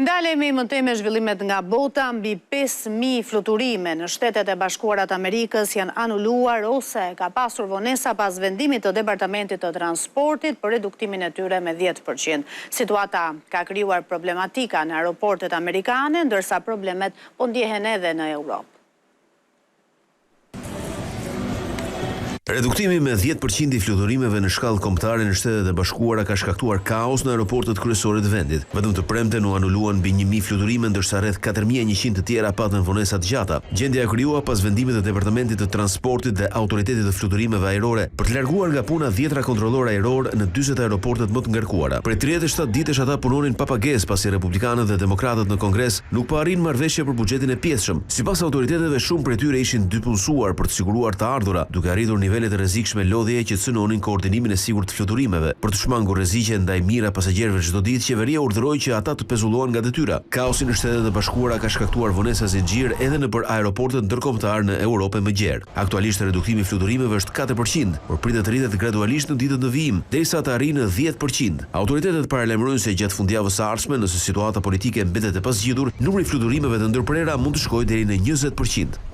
Ndalemi më tej me zhvillimet nga bota. Mbi 5.000 fluturime në Shtetet e Bashkuara të Amerikës janë anuluar ose ka pasur vonesa pas vendimit të Departamentit të Transportit për reduktimin e tyre me 10%. Situata ka krijuar problematika në aeroportet amerikane, ndërsa problemet po ndjehen edhe në Europë. Reduktimi me 10% i fluturimeve në shkallë kombëtare në Shtetet e Bashkuara ka shkaktuar kaos në aeroportet kryesore të vendit. Vetëm të premten u anuluan mbi 1.000 fluturime, ndërsa rreth 4.100 të tjera patën vonesa të gjata. Gjendja e krijuar pas vendimit të Departamentit të Transportit dhe Autoritetit të Fluturimeve Ajrore për të larguar nga puna 10 kontrollor ajror në 40 aeroportet më të ngarkuara. Prej 37 ditësh ata punonin pa pagesë pasi republikanët dhe demokratët në Kongres nuk po arrin marrëveshje për buxhetin e pjesshëm. Sipas autoriteteve, shumë prej tyre ishin dypunësuar për të siguruar të ardhurat, duke arritur nivelet e rrezikshme lodhjeje që cënonin koordinimin e sigurt të fluturimeve. Për të shmangur rreziqe ndaj mira pasagerëve çdo ditë, qeveria urdhëroi që ata të pezullohen nga detyra. Kaosi në Shtetet e Bashkuara ka shkaktuar vonesa zinxhir edhe nëpër aeroportet ndërkombëtar në Europë më gjerë. Aktualisht reduktimi i fluturimeve është 4%, por pritet të rritet gradualisht në ditët në vijim, derisa të arrijë në 10%. Autoritetet paralajmërojnë se gjatë fundjavës së ardhshme, nëse situata politike mbetet e pazgjitur, numri i fluturimeve të ndërprera mund të shkojë deri në 20%.